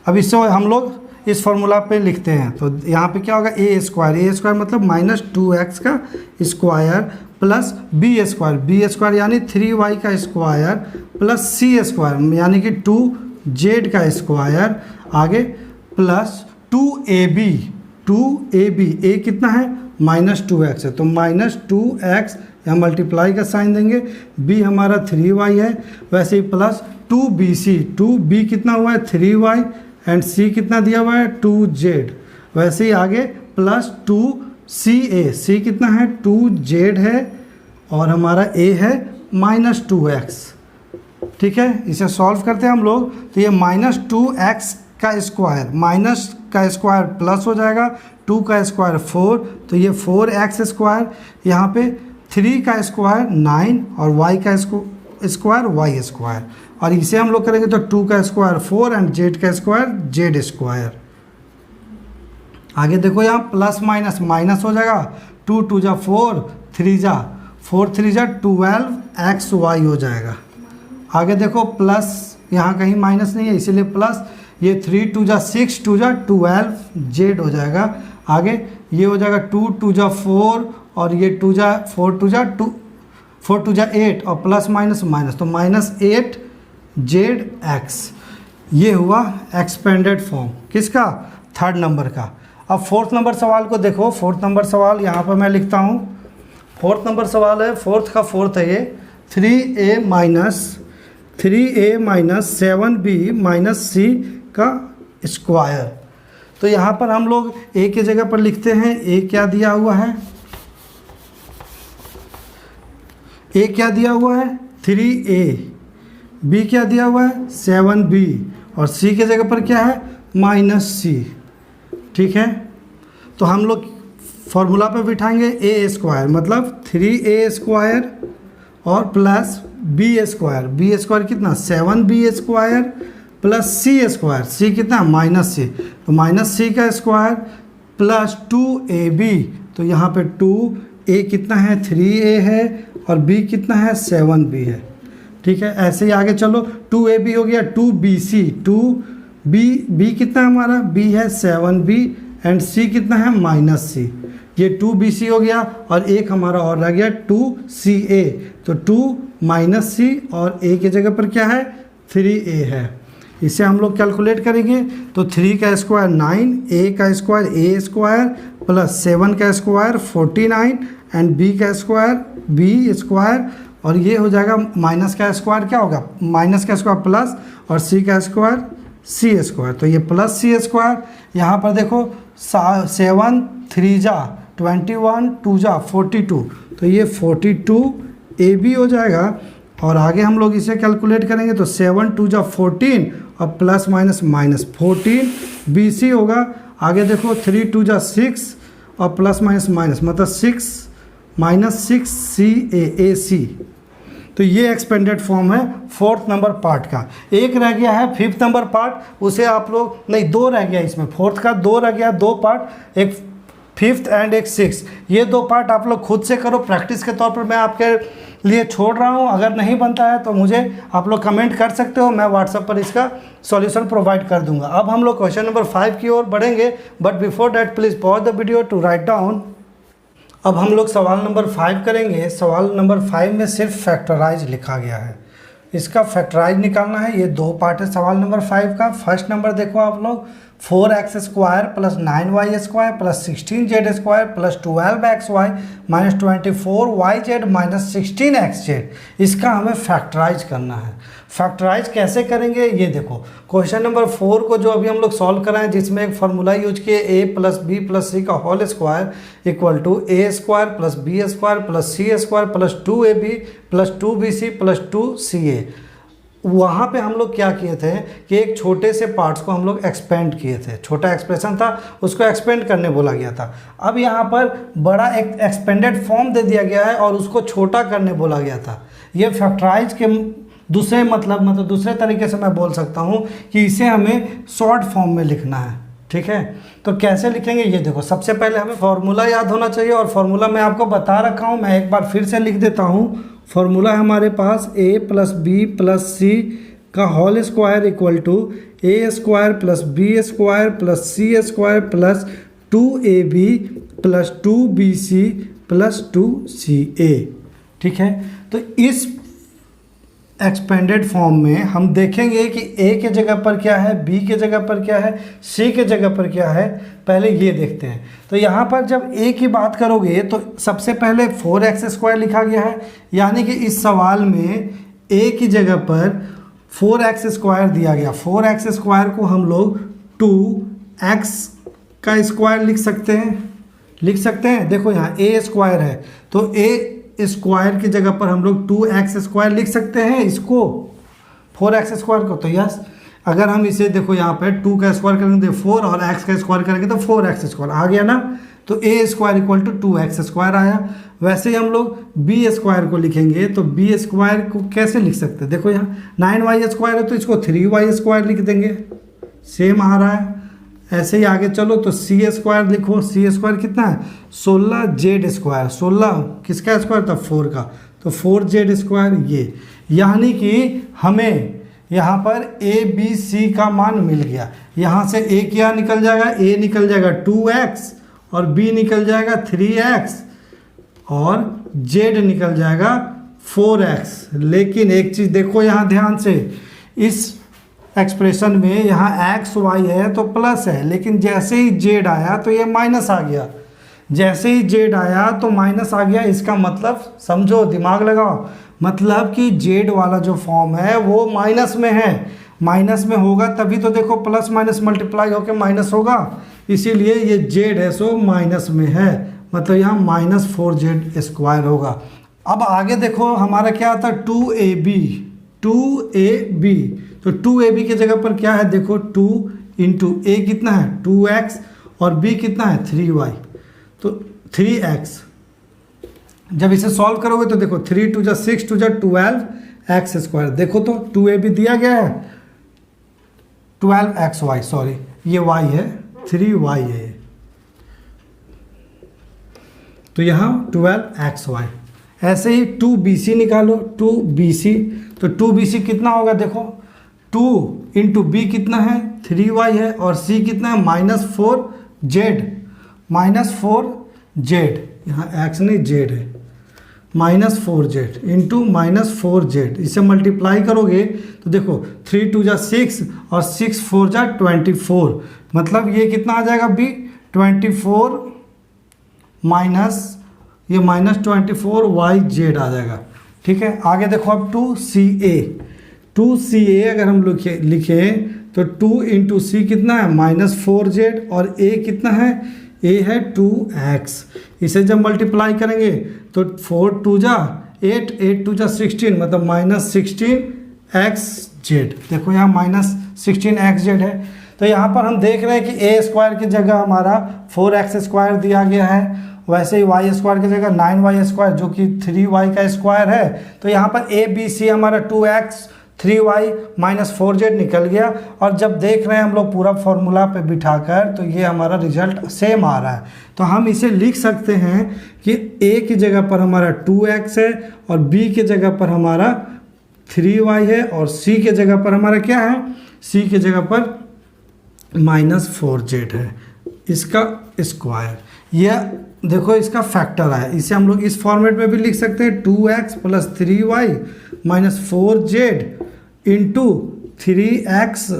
S1: अब इससे हम लोग इस फॉर्मूला पे लिखते हैं, तो यहाँ पे क्या होगा ए स्क्वायर मतलब -2x का स्क्वायर प्लस बी स्क्वायर यानी 3y का स्क्वायर प्लस सी स्क्वायर यानी कि 2z का स्क्वायर। आगे प्लस 2ab, ए कितना है -2x है, तो -2x यहाँ मल्टीप्लाई का साइन देंगे, b हमारा 3y है, वैसे ही प्लस 2b कितना हुआ है 3y एंड c कितना दिया हुआ है 2z, वैसे ही आगे प्लस 2ca, कितना है 2z है और हमारा a है -2x। ठीक है, इसे सॉल्व करते हैं हम लोग, तो ये -2x का स्क्वायर प्लस हो जाएगा, 2 का स्क्वायर 4, तो ये 4x स्क्वायर, यहाँ पे 3 का स्क्वायर 9 और y का स्क्वायर y स्क्वायर, और इसे हम लोग करेंगे तो 2 का स्क्वायर 4 एंड z का स्क्वायर z स्क्वायर। आगे देखो यहाँ प्लस माइनस माइनस हो जाएगा, 2 2 जा 4, 3 जा 12xy हो जाएगा। आगे देखो प्लस, यहाँ कहीं माइनस नहीं है इसीलिए प्लस, ये 3 2 जा 6, 2 जा 12z हो जाएगा। आगे ये हो जाएगा 2 2 जा 4 और ये 4 2 जा 8 और प्लस माइनस माइनस, तो -8zx। ये हुआ एक्सपेंडेड फॉर्म किसका, थर्ड नंबर का। अब फोर्थ नंबर सवाल को देखो, फोर्थ नंबर सवाल यहाँ पर मैं लिखता हूँ। फोर्थ नंबर सवाल है, फोर्थ का फोर्थ है ये 3a minus 7b minus c का स्क्वायर। तो यहाँ पर हम लोग a की जगह पर लिखते हैं, a क्या दिया हुआ है, a क्या दिया हुआ है 3a, b क्या दिया हुआ है 7b और c की जगह पर क्या है माइनस सी। ठीक है, तो हम लोग फॉर्मूला पे बिठाएंगे ए स्क्वायर मतलब 3a² और plus b square. B square कितना 7b² प्लस सी² सी कितना माइनस सी, तो माइनस सी का स्क्वायर प्लस 2ab। तो यहाँ पे 2a कितना है 3a है और b कितना है 7b है। ठीक है, ऐसे ही आगे चलो 2ab हो गया 2bc, 2b कितना है हमारा b है 7b एंड c कितना है माइनस सी। ये 2bc हो गया और एक हमारा और रह गया 2ca, तो 2 माइनस सी और a की जगह पर क्या है 3a है। इसे हम लोग कैलकुलेट करेंगे तो 3 का स्क्वायर 9, a का स्क्वायर a² प्लस 7 का स्क्वायर 49 एंड b का स्क्वायर b², और ये हो जाएगा माइनस का स्क्वायर क्या होगा माइनस का स्क्वायर प्लस और c का स्क्वायर c², तो ये प्लस c²। यहाँ पर देखो 7 3 जा 21 2 जा 42, तो ये 42ab हो जाएगा। और आगे हम लोग इसे कैलकुलेट करेंगे तो 7 2 जा 14 और प्लस माइनस माइनस 14 bc होगा। आगे देखो 3 2 जा 6 और प्लस माइनस माइनस मतलब 6 माइनस 6ca। तो ये एक्सपेंडेड फॉर्म है 4th नंबर पार्ट का। एक रह गया है 5th नंबर पार्ट, उसे आप लोग नहीं 2 रह गया इसमें, 4th का 2 रह गया, 2 पार्ट, एक 5th एंड एक 6th। ये 2 पार्ट आप लोग खुद से करो, प्रैक्टिस के तौर पर मैं आपके लिए छोड़ रहा हूँ। अगर नहीं बनता है तो मुझे आप लोग कमेंट कर सकते हो, मैं व्हाट्सएप पर इसका सॉल्यूशन प्रोवाइड कर दूंगा। अब हम लोग क्वेश्चन नंबर 5 की ओर बढ़ेंगे, but before that please pause the video to write down. अब हम लोग सवाल नंबर 5 करेंगे। सवाल नंबर 5 में सिर्फ फैक्टराइज लिखा गया है, इसका फैक्टराइज निकालना है। ये 2 पार्ट है सवाल नंबर 5 का। फर्स्ट नंबर देखो आप लोग 4x² plus 9y² plus 16z² plus 12xy minus 24yz minus 16xz, इसका हमें फैक्टराइज करना है। फैक्टराइज कैसे करेंगे ये देखो, क्वेश्चन नंबर 4 को जो अभी हम लोग सॉल्व कराएं जिसमें एक फार्मूला यूज किए a plus b plus c का whole square equal to a² plus b² plus c² plus 2ab plus 2bc plus 2ca। वहाँ पे हम लोग क्या किए थे कि एक छोटे से पार्ट्स को हम लोग एक्सपेंड किए थे, छोटा एक्सप्रेशन था उसको एक्सपेंड करने बोला गया था। अब यहाँ पर बड़ा एक एक्सपेंडेड फॉर्म दे दिया गया है और उसको छोटा करने बोला गया था। ये फैक्टराइज के दूसरे मतलब दूसरे तरीके से मैं बोल सकता हूँ कि इसे हमें शॉर्ट फॉर्म में लिखना है। ठीक है, तो कैसे लिखेंगे ये देखो, सबसे पहले हमें फॉर्मूला याद होना चाहिए और फॉर्मूला मैं आपको बता रखा हूँ, मैं एक बार फिर से लिख देता हूँ। फॉर्मूला है हमारे पास a plus b plus c का whole square equal to a² plus b² plus c² plus 2ab plus 2bc plus 2ca। ठीक है, तो इस एक्सपेंडेड फॉर्म में हम देखेंगे कि a के जगह पर क्या है, b के जगह पर क्या है, c के जगह पर क्या है, पहले ये देखते हैं। तो यहाँ पर जब a की बात करोगे तो सबसे पहले 4x² लिखा गया है, यानी कि इस सवाल में a की जगह पर 4x² दिया गया। 4x² को हम लोग 2x का स्क्वायर लिख सकते हैं, देखो यहाँ a² है तो a स्क्वायर की जगह पर हम लोग 2x² लिख सकते हैं इसको 4x² को। तो यस, अगर हम इसे देखो यहाँ पे 2 का स्क्वायर करेंगे 4 और x का स्क्वायर करेंगे तो 4x² आ गया ना, तो a² इक्वल टू 2x² आया। वैसे ही हम लोग b² को लिखेंगे तो b² को कैसे लिख सकते हैं, देखो यहाँ 9y² है तो इसको 3y² लिख देंगे, सेम आ रहा है। ऐसे ही आगे चलो तो c² लिखो, c² कितना है 16z², 16 किसका स्क्वायर था 4 का, तो 4z²। ये यानी कि हमें यहाँ पर a b c का मान मिल गया। यहाँ से a क्या निकल जाएगा, a निकल जाएगा 2x और b निकल जाएगा 3x और z निकल जाएगा 4x। लेकिन एक चीज़ देखो यहाँ ध्यान से, इस एक्सप्रेशन में यहाँ एक्स वाई है तो प्लस है, लेकिन जैसे ही जेड आया तो ये माइनस आ गया, जैसे ही जेड आया तो माइनस आ गया। इसका मतलब समझो, दिमाग लगाओ, मतलब कि जेड वाला जो फॉर्म है वो माइनस में है, माइनस में होगा तभी तो देखो प्लस माइनस मल्टीप्लाई होकर माइनस होगा, इसीलिए ये जेड है सो माइनस में है, मतलब यहाँ -4z² होगा। अब आगे देखो हमारा क्या आता है 2ab, तो 2ab की जगह पर क्या है देखो 2 इंटू ए कितना है 2x और b कितना है 3y, तो 3x। जब इसे सॉल्व करोगे तो देखो 3 2 6 2 12x²। देखो तो 2a भी दिया गया है, 12xy, सॉरी ये y है, 3y है, तो यहाँ 12xy। ऐसे ही 2bc निकालो, 2bc, तो 2bc कितना होगा देखो, 2 इंटू बी कितना है 3y है और c कितना है -4z, -4z, यहाँ x नहीं z है, -4z इंटू -4z। इसे मल्टीप्लाई करोगे तो देखो 3 2 6 और 6 4 24, मतलब ये कितना आ जाएगा b 24 माइनस ये -24yz आ जाएगा। ठीक है, आगे देखो अब 2ca अगर हम लोग लिखें तो 2 इंटू सी कितना है -4z और a कितना है, a है 2x। इसे जब मल्टीप्लाई करेंगे तो 4 2 8, 8 2 16, मतलब -16xz। देखो यहाँ -16xz है, तो यहाँ पर हम देख रहे हैं कि a² की जगह हमारा 4x² दिया गया है, वैसे ही y² की जगह 9y² जो कि 3y का स्क्वायर है। तो यहाँ पर a b c हमारा 2x 3y -4z निकल गया, और जब देख रहे हैं हम लोग पूरा फॉर्मूला पे बिठाकर तो ये हमारा रिजल्ट सेम आ रहा है। तो हम इसे लिख सकते हैं कि a की जगह पर हमारा 2x है और b की जगह पर हमारा 3y है और c के जगह पर हमारा क्या है, c के जगह पर -4z है, इसका स्क्वायर। यह देखो इसका फैक्टर है, इसे हम लोग इस फॉर्मेट में भी लिख सकते हैं 2x + 3y -4z into 3x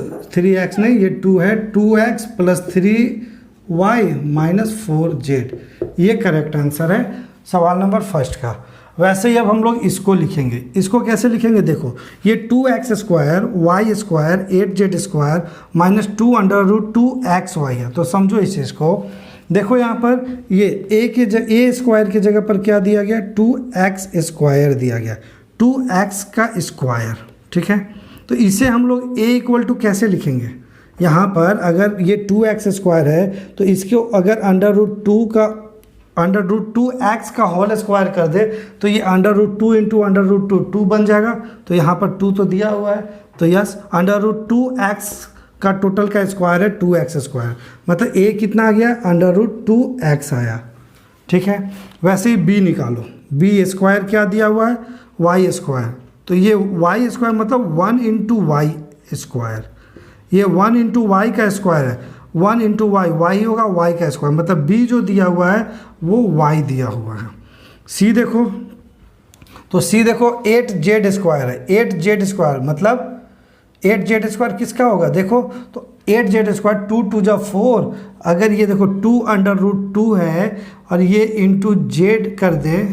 S1: नहीं, ये 2 है, 2x + 3y -4z। ये करेक्ट आंसर है सवाल नंबर फर्स्ट का। वैसे ही अब हम लोग इसको लिखेंगे, इसको कैसे लिखेंगे देखो, ये 2x² y² 8z² -2√2xy है। तो समझो इस चीज़ को, देखो यहाँ पर ये a² की जगह पर क्या दिया गया, 2x² दिया गया, 2x का स्क्वायर। ठीक है, तो इसे हम लोग a = कैसे लिखेंगे, यहाँ पर अगर ये 2x² है तो इसको अगर √2x का होल स्क्वायर कर दे तो ये √2 इंटू √2 बन जाएगा। तो यहाँ पर 2 तो दिया हुआ है, तो यस √2x का टोटल का स्क्वायर है 2x², मतलब a कितना आ गया √2x आया। ठीक है, वैसे ही b निकालो, b² क्या दिया हुआ है y², तो ये y² मतलब 1 इंटू y², ये 1 इंटू y का स्क्वायर है, 1 इंटू y होगा y का स्क्वायर, मतलब b जो दिया हुआ है वो y दिया हुआ है। c देखो, तो c देखो 8z² है, 8z² मतलब 8z² किसका होगा देखो, तो 8z², 2 2 4, अगर ये देखो 2√2 है और ये इंटू z कर दे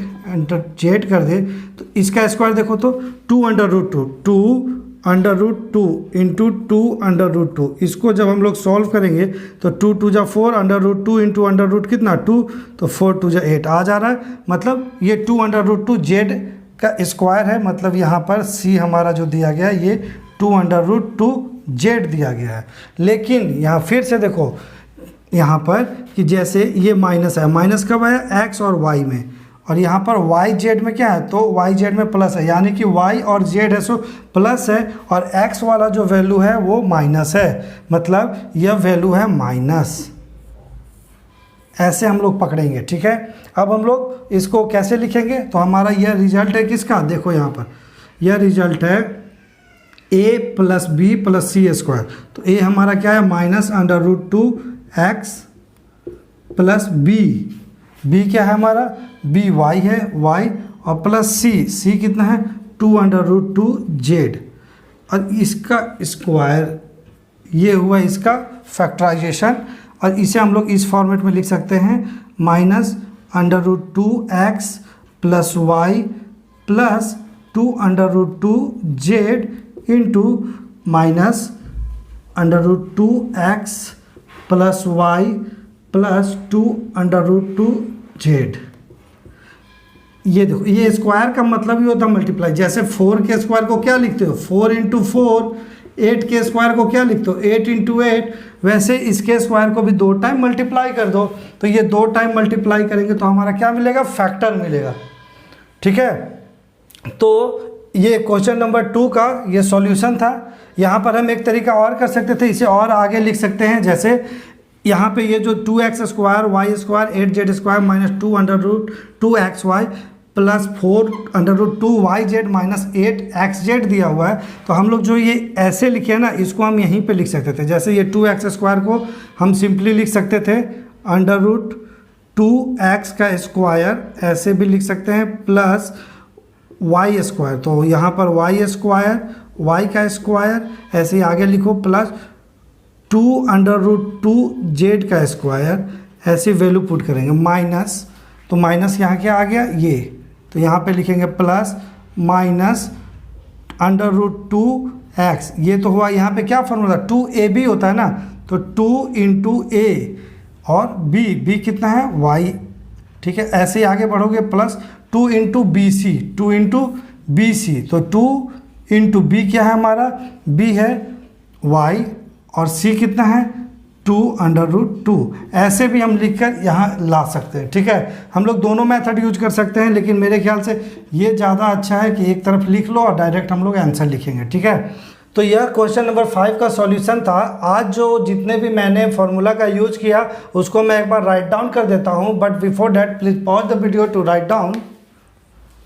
S1: तो इसका स्क्वायर देखो तो 2√2 इंटू 2√2। इसको जब हम लोग सॉल्व करेंगे तो 2 2 4, √2 इंटू √ कितना 2, तो 4 2 8 आ जा रहा है, मतलब ये 2√2z का स्क्वायर है। मतलब यहाँ पर c हमारा जो दिया गया है ये 2√2z दिया गया है। लेकिन यहाँ फिर से देखो यहाँ पर कि जैसे ये माइनस है, माइनस कब है x और y में, और यहाँ पर yz में क्या है, तो yz में प्लस है, यानी कि y और z है सो प्लस है, और x वाला जो वैल्यू है वो माइनस है, मतलब यह वैल्यू है माइनस। ऐसे हम लोग पकड़ेंगे। ठीक है, अब हम लोग इसको कैसे लिखेंगे, तो हमारा यह रिजल्ट है किसका, देखो यहाँ पर यह रिजल्ट है a + b + c²। तो a हमारा क्या है -√2x + b क्या है हमारा b y है, y और प्लस c कितना है 2√2z, और इसका स्क्वायर ये हुआ इसका फैक्टराइजेशन, और इसे हम लोग इस फॉर्मेट में लिख सकते हैं -√2x + y + 2√2z into -√2x + y + 2√2z। ये देखो, ये स्क्वायर का मतलब ही होता है मल्टीप्लाई। जैसे 4 के स्क्वायर को क्या लिखते हो, 4 इंटू 4 8 के स्क्वायर को क्या लिख दो 8 इंटू 8, वैसे इसके स्क्वायर को भी 2 टाइम मल्टीप्लाई कर दो, तो ये 2 टाइम मल्टीप्लाई करेंगे तो हमारा क्या मिलेगा, फैक्टर मिलेगा। ठीक है, तो ये क्वेश्चन नंबर 2 का ये सॉल्यूशन था। यहाँ पर हम एक तरीका और कर सकते थे, इसे और आगे लिख सकते हैं, जैसे यहाँ पे ये जो 2x square y square 8z square minus 2 under root 2xy plus 4 under root 2yz minus 8xz दिया हुआ है, तो हम लोग जो ये ऐसे लिखे हैं ना, इसको हम यहीं पे लिख सकते थे। जैसे ये 2x स्क्वायर को हम सिंपली लिख सकते थे अंडर रूट 2x का स्क्वायर, ऐसे भी लिख सकते हैं, प्लस y स्क्वायर, तो यहाँ पर y स्क्वायर y का स्क्वायर, ऐसे ही आगे लिखो, प्लस 2 अंडर रूट 2z का स्क्वायर, ऐसी वैल्यू पुट करेंगे, माइनस, तो माइनस यहाँ क्या आ गया ये, तो यहाँ पे लिखेंगे plus minus under root 2x, ये तो हुआ, यहाँ पे क्या फॉर्मूला 2ab होता है ना, तो 2 इंटू ए और b कितना है y। ठीक है, ऐसे ही आगे बढ़ोगे, plus 2 into b c, 2 into b c, तो 2 इंटू बी क्या है हमारा, b है y और c कितना है 2 अंडर रूट 2, ऐसे भी हम लिखकर यहाँ ला सकते हैं। ठीक है, हम लोग दोनों मेथड यूज कर सकते हैं, लेकिन मेरे ख्याल से ये ज़्यादा अच्छा है कि एक तरफ लिख लो और डायरेक्ट हम लोग आंसर लिखेंगे। ठीक है, तो यह क्वेश्चन नंबर 5 का सॉल्यूशन था। आज जो जितने भी मैंने फार्मूला का यूज किया उसको मैं एक बार राइट डाउन कर देता हूँ, but before that please pause the video to write down.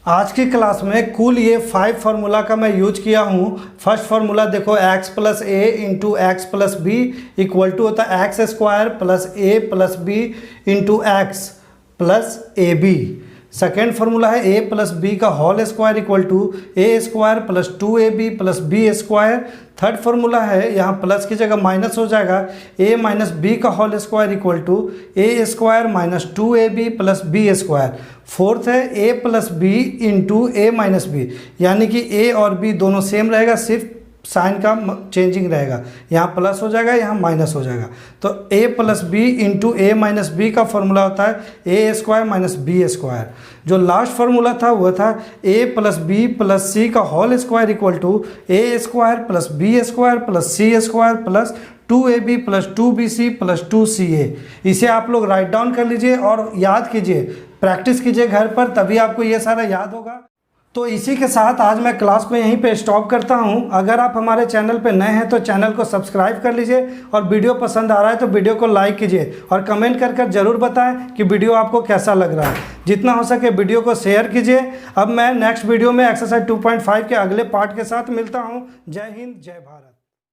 S1: आज की क्लास में कुल ये 5 फार्मूला का मैं यूज किया हूँ। फर्स्ट फार्मूला देखो, x plus a into x plus b equal to होता है x square plus a plus b into x plus a b. Second formula है a प्लस बी का whole square equal to a square plus 2ab plus b square. Third formula है, यहाँ प्लस की जगह माइनस हो जाएगा, a माइनस बी का whole square equal to a square minus 2ab plus b square. Fourth है a plus b into a minus b, यानी कि a और b दोनों सेम रहेगा, सिर्फ साइन का चेंजिंग रहेगा, यहाँ प्लस हो जाएगा यहाँ माइनस हो जाएगा। तो a plus b into a minus b का फॉर्मूला होता है a square minus b square. जो लास्ट फार्मूला था वो था a plus b plus c का whole square equal to a square plus b square plus c square plus 2ab plus 2bc plus 2ca। इसे आप लोग राइट डाउन कर लीजिए और याद कीजिए, प्रैक्टिस कीजिए घर पर, तभी आपको ये सारा याद होगा। तो इसी के साथ आज मैं क्लास को यहीं पे स्टॉप करता हूं। अगर आप हमारे चैनल पे नए हैं तो चैनल को सब्सक्राइब कर लीजिए, और वीडियो पसंद आ रहा है तो वीडियो को लाइक कीजिए और कमेंट कर ज़रूर बताएं कि वीडियो आपको कैसा लग रहा है। जितना हो सके वीडियो को शेयर कीजिए। अब मैं नेक्सट वीडियो में एक्सरसाइज 2.5 के अगले पार्ट के साथ मिलता हूँ। जय हिंद, जय भारत।